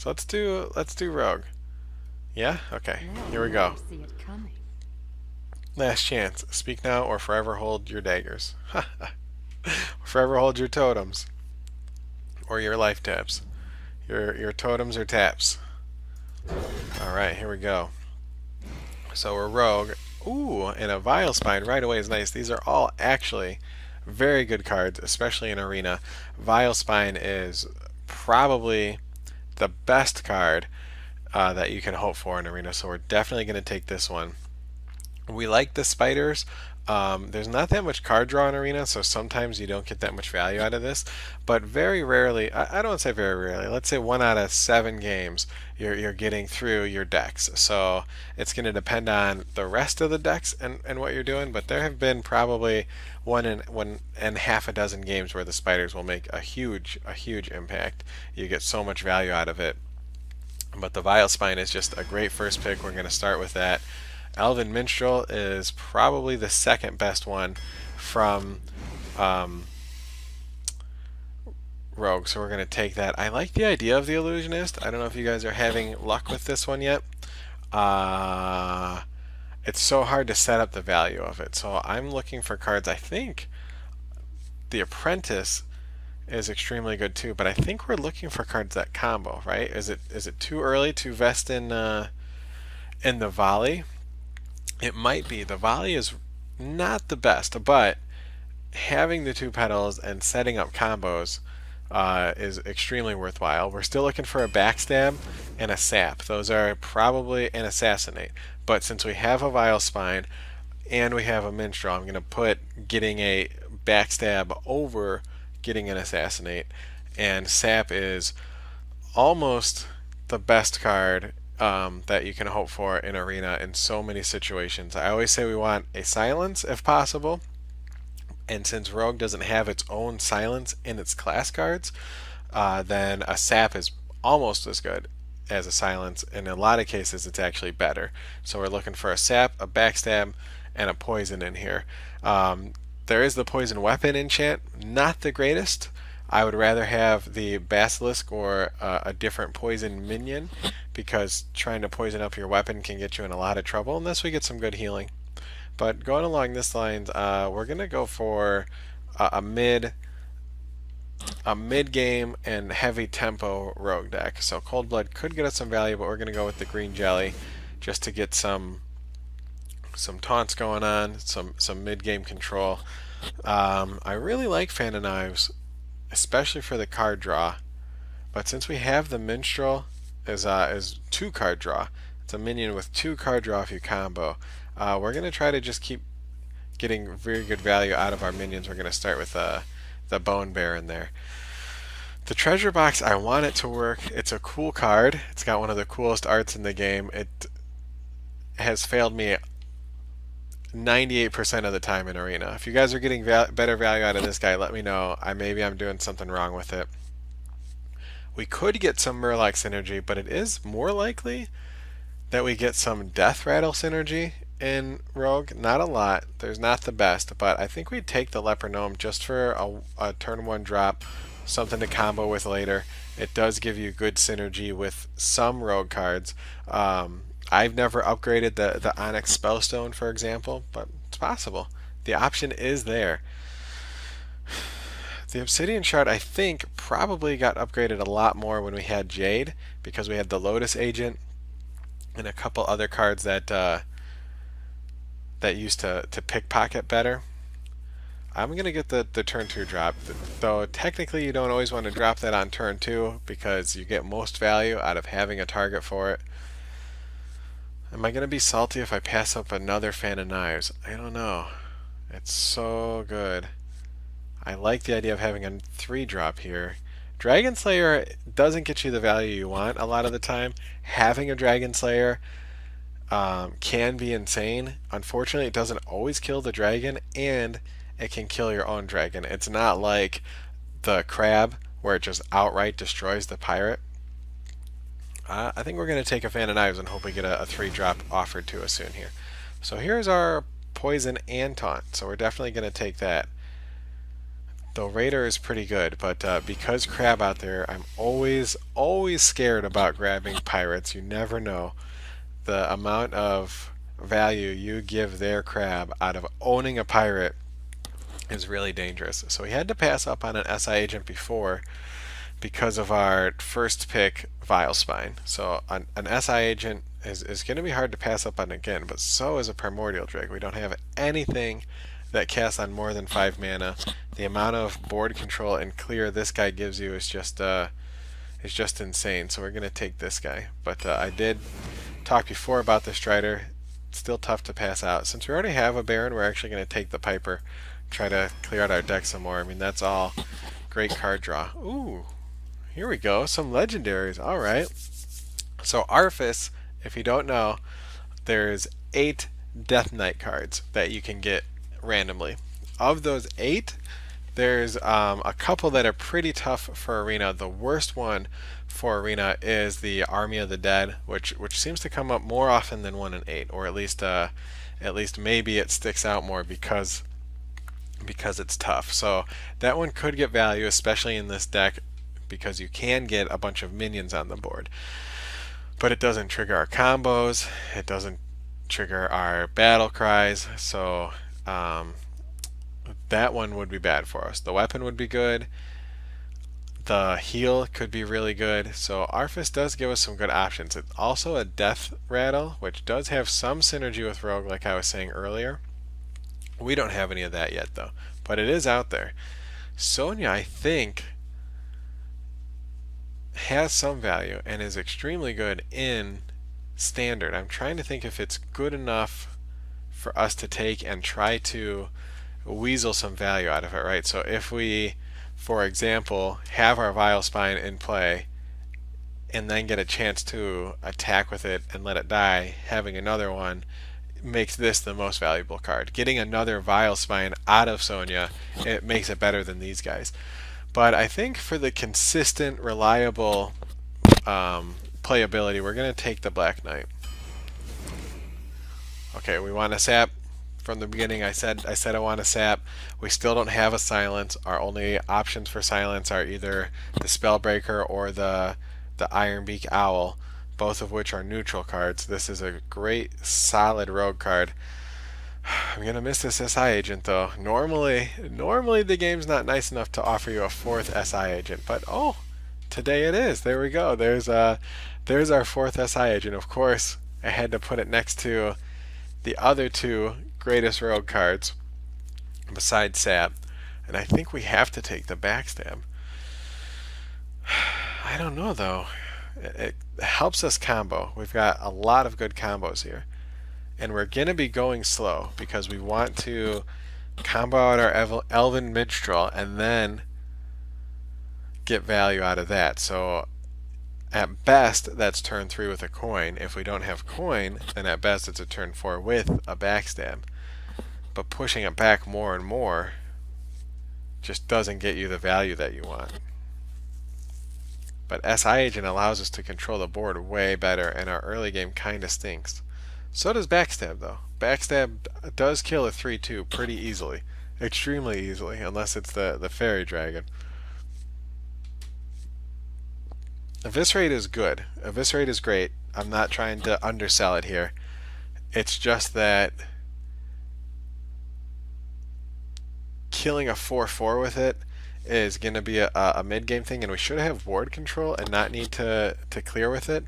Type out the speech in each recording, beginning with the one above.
So let's do Rogue. Yeah? Okay. They'll Here we never go. see it coming. Last chance. Speak now or forever hold your daggers. Forever hold your totems. Or your life taps. Your totems or taps. Alright, here we go. So we're Rogue. Ooh, and a Vile Spine right away is nice. These are all actually very good cards, especially in Arena. Vile Spine is probably the best card that you can hope for in Arena, so we're definitely going to take this one. We like the spiders. There's not that much card draw in Arena, so sometimes you don't get that much value out of this. But very rarely, I don't want to say very rarely, let's say 1 out of 7 games, you're getting through your decks. So it's going to depend on the rest of the decks and what you're doing, but there have been probably one and half a dozen games where the spiders will make a huge impact. You get so much value out of it. But the Vile Spine is just a great first pick. We're going to start with that. Elven Minstrel is probably the second best one from um, Rogue, so we're going to take that. I like the idea of the Illusionist. I don't know if you guys are having luck with this one yet. Uh, it's so hard to set up the value of it. So I'm looking for cards. I think the Apprentice is extremely good too, but I think we're looking for cards that combo, right? Is it too early to vest in the volley? It might be. The volley is not the best, but having the two pedals and setting up combos is extremely worthwhile. We're still looking for a backstab and a sap. Those are probably an assassinate. But since we have a Vile Spine and we have a Minstrel, I'm going to put getting a backstab over getting an assassinate. And sap is almost the best card that you can hope for in Arena in so many situations. I always say we want a silence if possible, and since Rogue doesn't have its own silence in its class cards, then a sap is almost as good as a silence. In a lot of cases, it's actually better. So we're looking for a sap, a backstab, and a poison in here. There is the poison weapon enchant, not the greatest. I would rather have the basilisk or a different poison minion because trying to poison up your weapon can get you in a lot of trouble unless we get some good healing. But going along this line, we're gonna go for a mid game and heavy tempo rogue deck. So Cold Blood could get us some value, but we're gonna go with the green jelly just to get some taunts going on, some mid game control. I really like Fan of Knives, especially for the card draw. But since we have the Minstrel as 2 card draw, it's a minion with 2 card draw if you combo. We're gonna try to just keep getting very good value out of our minions. We're gonna start with the Bone Bear in there. The treasure box, I want it to work. It's a cool card. It's got one of the coolest arts in the game. It has failed me 98% of the time in Arena. If you guys are getting better value out of this guy, let me know. Maybe I'm doing something wrong with it. We could get some Murloc synergy, but it is more likely that we get some Death Rattle synergy in Rogue. Not a lot. There's not the best, but I think we'd take the Leper Gnome just for a turn 1 drop, something to combo with later. It does give you good synergy with some Rogue cards. I've never upgraded the Onyx Spellstone, for example, but it's possible. The option is there. The Obsidian Shard, I think, probably got upgraded a lot more when we had Jade, because we had the Lotus Agent and a couple other cards that used to pickpocket better. I'm going to get the turn 2 drop, though technically you don't always want to drop that on turn 2 because you get most value out of having a target for it. Am I going to be salty if I pass up another Fan of Knives? I don't know. It's so good. I like the idea of having a 3 drop here. Dragon Slayer doesn't get you the value you want a lot of the time. Having a Dragon Slayer can be insane. Unfortunately, it doesn't always kill the dragon, and it can kill your own dragon. It's not like the crab where it just outright destroys the pirate. I think we're going to take a Fan of Knives and hope we get a 3 drop offered to us soon here. So here's our poison and taunt. So we're definitely going to take that. The Raider is pretty good, but because crab out there, I'm always scared about grabbing pirates. You never know the amount of value you give their crab out of owning a pirate is really dangerous. So we had to pass up on an SI agent before because of our first pick, Vile Spine. So an SI agent is going to be hard to pass up on again, but so is a Primordial Drake. We don't have anything that casts on more than 5 mana. The amount of board control and clear this guy gives you is just insane. So we're going to take this guy. But I did talk before about the Strider. Still tough to pass out. Since we already have a Baron, we're actually going to take the Piper, try to clear out our deck some more. I mean, that's all great card draw. Ooh, here we go. Some legendaries. All right. So Arthas, if you don't know, there's 8 Death Knight cards that you can get randomly. Of those 8, there's a couple that are pretty tough for Arena. The worst one for Arena is the Army of the Dead, which seems to come up more often than 1 in 8, or at least maybe it sticks out more because it's tough. So that one could get value, especially in this deck, because you can get a bunch of minions on the board. But it doesn't trigger our combos, it doesn't trigger our battle cries, so that one would be bad for us. The weapon would be good, the heal could be really good, so Arthas does give us some good options. It's also a death rattle, which does have some synergy with Rogue, like I was saying earlier. We don't have any of that yet, though, but it is out there. Sonya, I think, has some value and is extremely good in standard. I'm trying to think if it's good enough for us to take and try to weasel some value out of it, right? So if we, for example, have our Vile Spine in play and then get a chance to attack with it and let it die, having another one makes this the most valuable card. Getting another Vile Spine out of Sonya, it makes it better than these guys. But I think for the consistent, reliable playability, we're going to take the Black Knight. Okay, we want a sap. From the beginning, I said I want a sap. We still don't have a silence. Our only options for silence are either the Spellbreaker or the Ironbeak Owl, both of which are neutral cards. This is a great, solid rogue card. I'm gonna miss this SI agent though. Normally the game's not nice enough to offer you a 4th SI agent, but oh, today it is. There we go. There's our 4th SI agent. Of course, I had to put it next to the other 2 greatest rogue cards besides Sap, and I think we have to take the Backstab. I don't know though. It helps us combo. We've got a lot of good combos here. And we're going to be going slow because we want to combo out our Elven Minstrel and then get value out of that. So at best, that's turn 3 with a coin. If we don't have coin, then at best it's a turn 4 with a Backstab. But pushing it back more and more just doesn't get you the value that you want. But SI Agent allows us to control the board way better, and our early game kind of stinks. So does Backstab, though. Backstab does kill a 3-2 pretty easily. Extremely easily, unless it's the Fairy Dragon. Eviscerate is good. Eviscerate is great. I'm not trying to undersell it here. It's just that killing a 4-4 with it is going to be a mid-game thing, and we should have board control and not need to clear with it.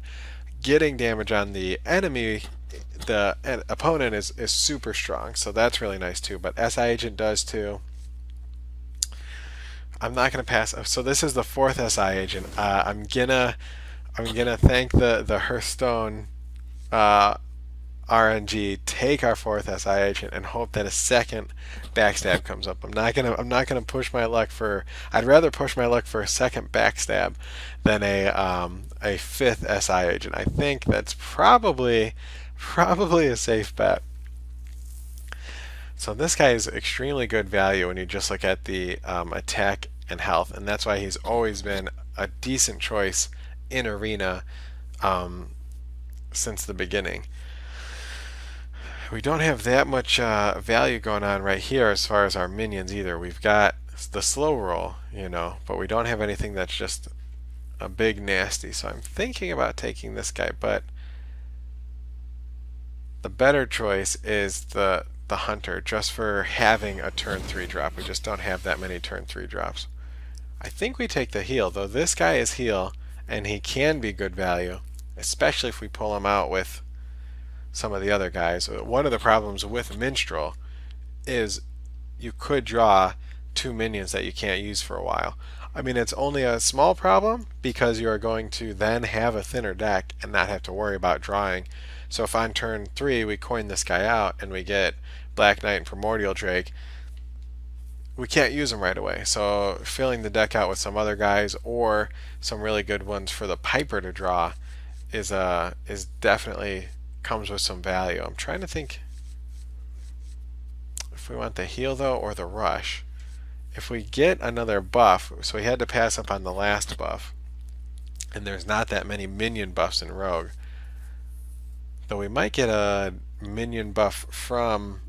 Getting damage on the enemy, the opponent, is super strong, so that's really nice too. But SI Agent does too. I'm not gonna pass. So this is the 4th SI Agent. I'm gonna thank the Hearthstone RNG, take our 4th SI Agent, and hope that a second Backstab comes up. I'm not gonna push my luck for. I'd rather push my luck for a second Backstab than a 5th SI Agent. I think that's probably a safe bet. So this guy is extremely good value when you just look at the attack and health, and that's why he's always been a decent choice in Arena since the beginning. We don't have that much value going on right here as far as our minions either. We've got the slow roll, but we don't have anything that's just a big nasty. So I'm thinking about taking this guy, but the better choice is the hunter, just for having a turn 3 drop. We just don't have that many turn 3 drops. I think we take the heal, though this guy is heal, and he can be good value, especially if we pull him out with some of the other guys. One of the problems with Minstrel is you could draw 2 minions that you can't use for a while. I mean, it's only a small problem because you are going to then have a thinner deck and not have to worry about drawing. So if on turn 3 we coin this guy out and we get Black Knight and Primordial Drake, we can't use them right away. So filling the deck out with some other guys or some really good ones for the Piper to draw is definitely comes with some value. I'm trying to think if we want the heal though or the rush. If we get another buff, so we had to pass up on the last buff, and there's not that many minion buffs in Rogue, though we might get a minion buff from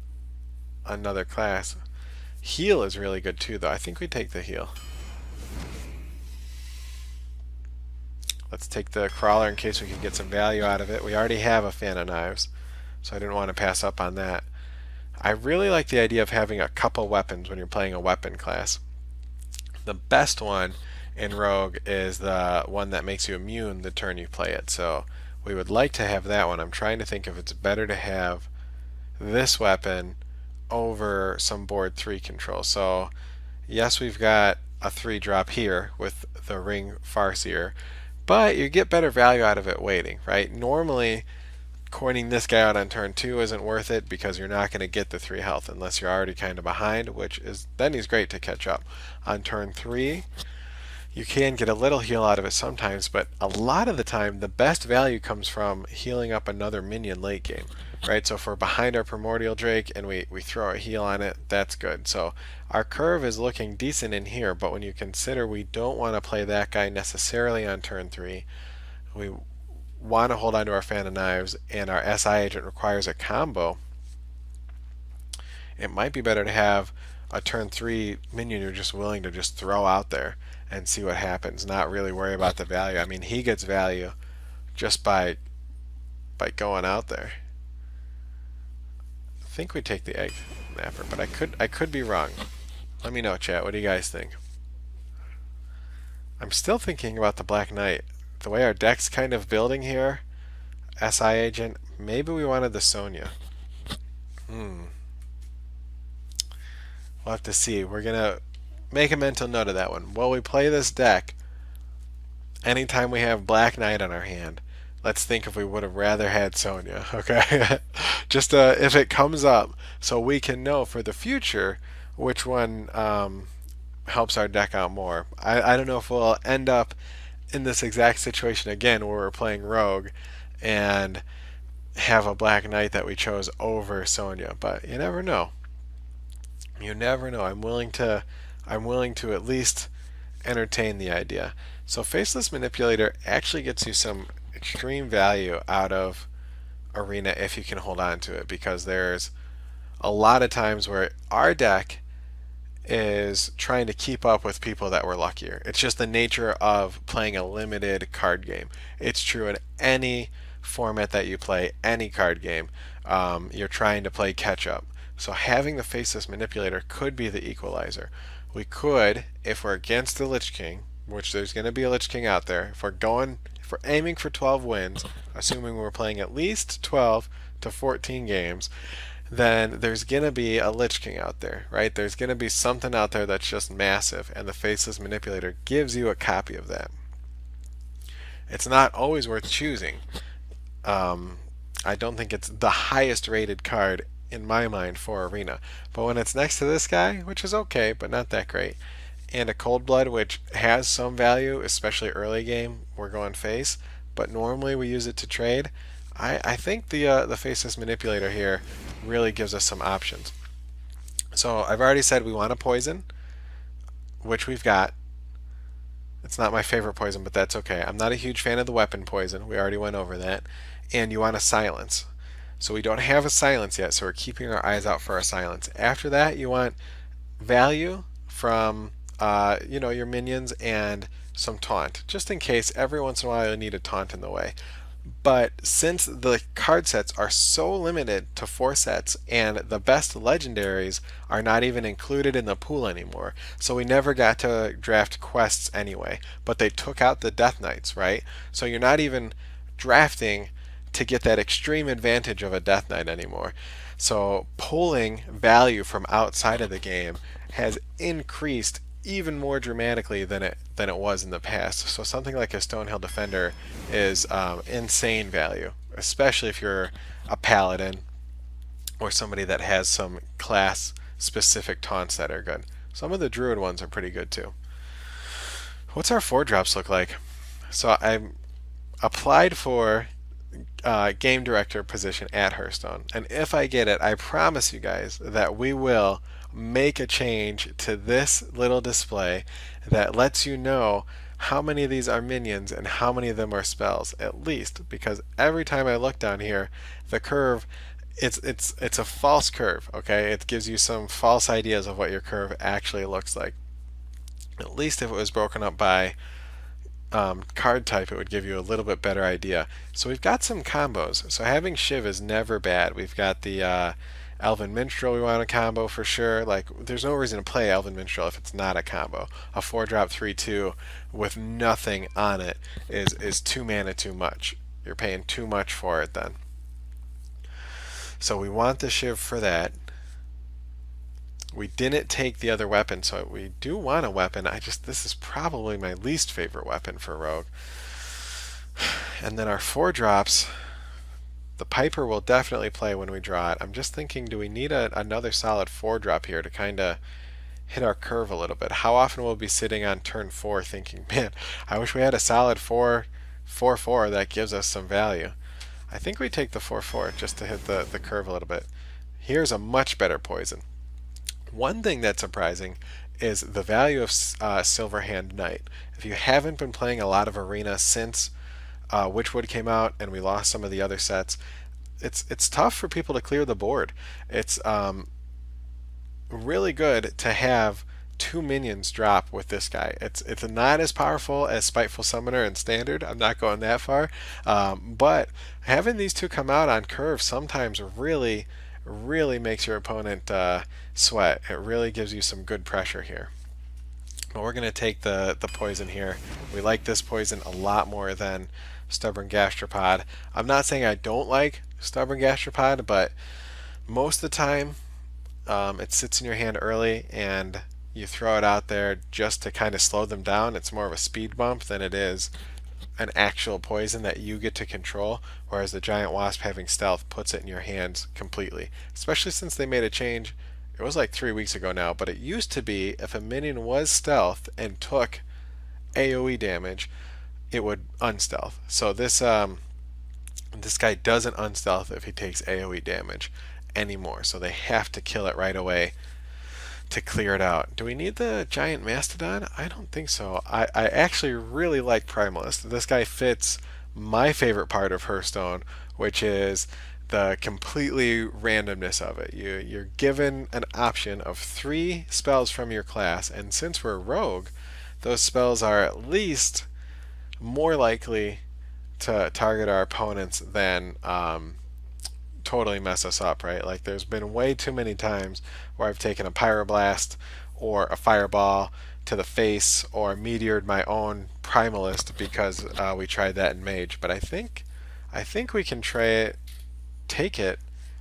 another class. Heal is really good too, though. I think we take the heal. Let's take the crawler in case we can get some value out of it. We already have a fan of knives, so I didn't want to pass up on that. I really like the idea of having a couple weapons when you're playing a weapon class. The best one in Rogue is the one that makes you immune the turn you play it. So we would like to have that one. I'm trying to think if it's better to have this weapon over some board 3 control. So yes, we've got a 3 drop here with the Ring Farseer, but you get better value out of it waiting, right? Normally coining this guy out on turn 2 isn't worth it because you're not going to get the 3 health unless you're already kind of behind, which is then he's great to catch up. On turn 3 you can get a little heal out of it sometimes, but a lot of the time the best value comes from healing up another minion late game, right? So if we're behind our Primordial Drake and we throw a heal on it, that's good. So our curve is looking decent in here, but when you consider we don't want to play that guy necessarily on turn 3, we want to hold on to our fan of knives, and our SI agent requires a combo, it might be better to have a turn 3 minion you're just willing to just throw out there and see what happens, not really worry about the value. I mean, he gets value just by going out there. I think we take the egg napper, but I could be wrong. Let me know, chat. What do you guys think? I'm still thinking about the Black Knight. The way our deck's kind of building here, SI agent, maybe we wanted the Sonya. We'll have to see. We're going to make a mental note of that one. While we play this deck, anytime we have Black Knight on our hand, let's think if we would have rather had Sonya, okay? Just if it comes up, so we can know for the future which one helps our deck out more. I don't know if we'll end up in this exact situation again where we're playing Rogue and have a Black Knight that we chose over Sonya, but you never know. You never know. I'm willing to at least entertain the idea. So Faceless Manipulator actually gets you some extreme value out of Arena if you can hold on to it, because there's a lot of times where our deck is trying to keep up with people that were luckier. It's just the nature of playing a limited card game. It's true in any format that you play, any card game. You're trying to play catch up. So having the Faceless Manipulator could be the equalizer. We could, if we're against the Lich King, which there's going to be a Lich King out there, if we're aiming for 12 wins, assuming we're playing at least 12 to 14 games, then there's going to be a Lich King out there, right? There's going to be something out there that's just massive, and the Faceless Manipulator gives you a copy of that. It's not always worth choosing. I don't think it's the highest rated card in my mind for Arena, but when it's next to this guy, which is okay, but not that great, and a Cold Blood, which has some value, especially early game, we're going face, but normally we use it to trade. I think the Faceless Manipulator here really gives us some options. So I've already said we want a poison, which we've got. It's not my favorite poison, but that's okay. I'm not a huge fan of the weapon poison. We already went over that. And you want a silence. So we don't have a silence yet, so we're keeping our eyes out for a silence. After that, you want value from your minions and some taunt, just in case every once in a while you need a taunt in the way. But since the card sets are so limited to 4 sets and the best legendaries are not even included in the pool anymore, so we never got to draft quests anyway, but they took out the Death Knights, right? So you're not even drafting to get that extreme advantage of a Death Knight anymore. So pulling value from outside of the game has increased even more dramatically than it was in the past. So something like a Stonehill Defender is insane value, especially if you're a paladin or somebody that has some class specific taunts that are good. Some of the druid ones are pretty good too. What's our 4 drops look like? So I applied for game director position at Hearthstone. And if I get it, I promise you guys that we will make a change to this little display that lets you know how many of these are minions and how many of them are spells, at least, because every time I look down here, the curve, it's a false curve, okay? It gives you some false ideas of what your curve actually looks like. At least if it was broken up by card type, it would give you a little bit better idea. So we've got some combos. So having Shiv is never bad. We've got the Elven Minstrel we want to combo for sure. Like, there's no reason to play Elven Minstrel if it's not a combo. A 4-drop 3/2 with nothing on it is 2 mana too much. You're paying too much for it then. So we want the Shiv for that. We didn't take the other weapon, so we do want a weapon. This is probably my least favorite weapon for Rogue. And then our 4 drops, the Piper will definitely play when we draw it. I'm just thinking, do we need another solid 4-drop here to kind of hit our curve a little bit? How often will we be sitting on turn 4 thinking, man, I wish we had a solid 4/4 that gives us some value. I think we take the 4/4 just to hit the curve a little bit. Here's a much better poison. One thing that's surprising is the value of Silverhand Knight. If you haven't been playing a lot of Arena since Witchwood came out and we lost some of the other sets, it's tough for people to clear the board. It's really good to have 2 minions drop with this guy. It's not as powerful as Spiteful Summoner and Standard. I'm not going that far, but having these 2 come out on curve sometimes really makes your opponent sweat. It really gives you some good pressure here. But we're going to take the poison here. We like this poison a lot more than Stubborn Gastropod. I'm not saying I don't like Stubborn Gastropod, but most of the time it sits in your hand early and you throw it out there just to kind of slow them down. It's more of a speed bump than it is an actual poison that you get to control, whereas the Giant Wasp having stealth puts it in your hands completely. Especially since they made a change, it was like 3 weeks ago now, but it used to be if a minion was stealth and took AoE damage, it would unstealth. So this guy doesn't unstealth if he takes AoE damage anymore, so they have to kill it right away to clear it out. Do we need the Giant Mastodon? I don't think so. I actually really like Primalist. This guy fits my favorite part of Hearthstone, which is the completely randomness of it. You're given an option of 3 spells from your class, and since we're rogue, those spells are at least more likely to target our opponents than totally mess us up, right? Like, there's been way too many times where I've taken a Pyroblast or a Fireball to the face or meteored my own Primalist because we tried that in Mage. But I think we can take it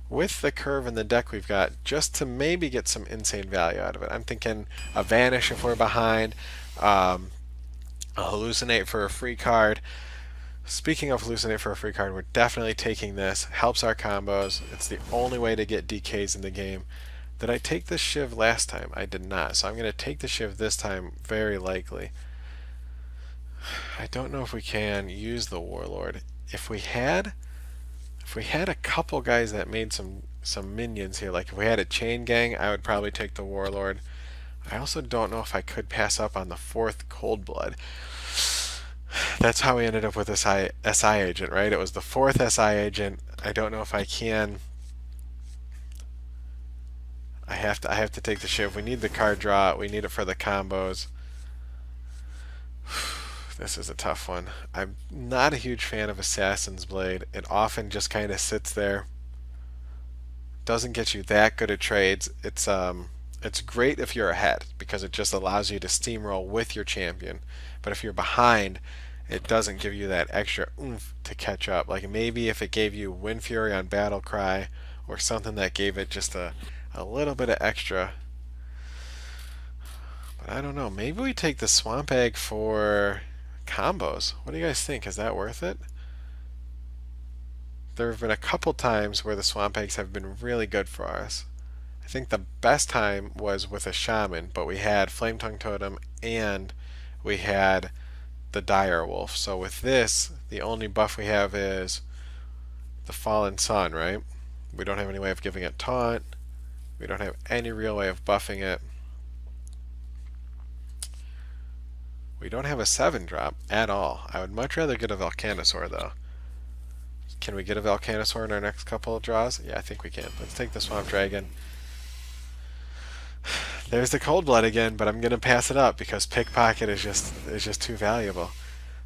with the curve and the deck we've got just to maybe get some insane value out of it. I'm thinking a Vanish if we're behind, a Hallucinate for a free card. Speaking of Hallucinate for a free card, we're definitely taking this. Helps our combos. It's the only way to get DKs in the game. Did I take the Shiv last time? I did not. So I'm going to take the Shiv this time, very likely. I don't know if we can use the Warlord. If we had a couple guys that made some minions here, like if we had a Chain Gang, I would probably take the Warlord. I also don't know if I could pass up on the 4th Cold Blood. That's how we ended up with this SI agent, right? It was the 4th SI agent. I don't know if I can I have to take the shiv. We need the card draw. We need it for the combos. This is a tough one. I'm not a huge fan of Assassin's Blade. It often just kind of sits there. Doesn't get you that good at trades. It's great if you're ahead because it just allows you to steamroll with your champion. But if you're behind, it doesn't give you that extra oomph to catch up. Like maybe if it gave you Wind Fury on Battle Cry or something that gave it just a little bit of extra. But I don't know. Maybe we take the Swamp Egg for combos. What do you guys think? Is that worth it? There have been a couple times where the Swamp Eggs have been really good for us. I think the best time was with a Shaman, but we had Flame Tongue Totem and we had the Dire Wolf. So with this, the only buff we have is the Fallen Sun, right? We don't have any way of giving it Taunt. We don't have any real way of buffing it. We don't have a 7-drop at all. I would much rather get a Volcanosaur, though. Can we get a Volcanosaur in our next couple of draws? Yeah, I think we can. Let's take the Swamp Dragon. There's the Cold Blood again, but I'm going to pass it up because Pickpocket is just too valuable.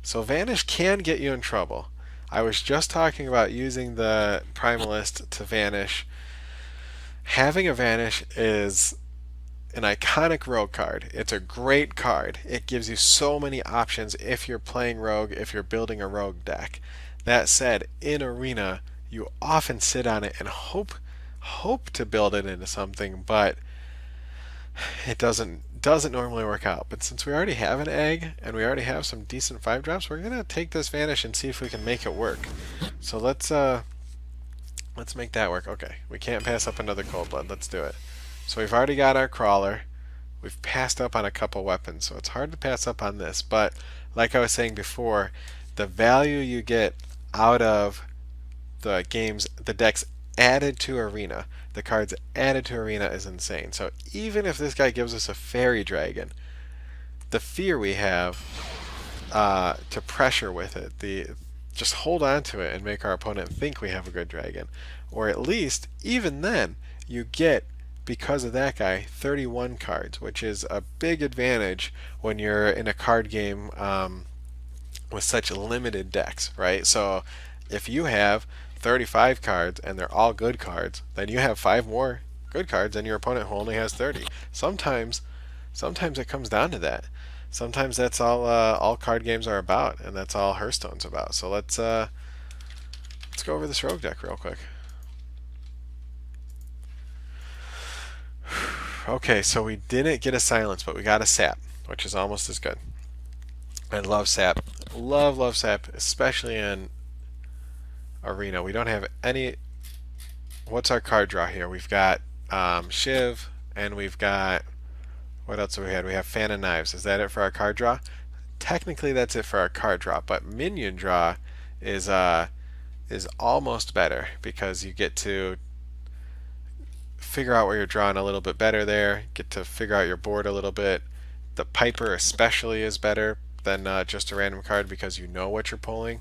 So Vanish can get you in trouble. I was just talking about using the Primalist to Vanish. Having a Vanish is an iconic rogue card. It's a great card. It gives you so many options if you're playing rogue, if you're building a rogue deck. That said, in Arena, you often sit on it and hope to build it into something, but it doesn't normally work out. But since we already have an egg and we already have some decent 5-drops, we're gonna take this Vanish and see if we can make it work. So let's make that work. Okay, we can't pass up another Cold Blood. Let's do it. So we've already got our Crawler. We've passed up on a couple weapons, so it's hard to pass up on this. But like I was saying before, the value you get out of the games, the decks added to Arena, the cards added to Arena is insane. So even if this guy gives us a Fairy Dragon, the fear we have to pressure with it, just hold on to it and make our opponent think we have a good dragon. Or at least, even then, you get, because of that guy, 31 cards, which is a big advantage when you're in a card game with such limited decks, right? So if you have 35 cards and they're all good cards, then you have 5 more good cards than your opponent who only has 30. Sometimes it comes down to that. Sometimes that's all card games are about, and that's all Hearthstone's about. So let's go over this rogue deck real quick. Okay, so we didn't get a Silence, but we got a Sap, which is almost as good. I love Sap. Love Sap, especially in Arena. We don't have any... What's our card draw here? We've got Shiv, and we've got... What else do we have? We have Fan of Knives. Is that it for our card draw? Technically, that's it for our card draw, but minion draw is almost better because you get to figure out where you're drawing a little bit better there, get to figure out your board a little bit. The Piper especially is better than just a random card because you know what you're pulling.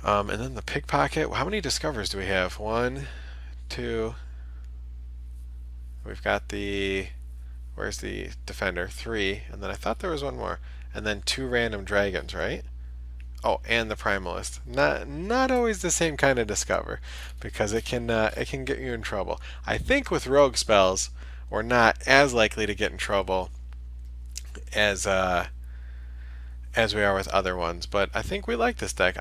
And then the Pickpocket. How many Discovers do we have? 1, 2... We've got the... Where's the Defender? 3. And then I thought there was one more. And then 2 random dragons, right? Oh, and the Primalist. Not always the same kind of Discover, because it can get you in trouble. I think with rogue spells, we're not as likely to get in trouble as we are with other ones. But I think we like this deck.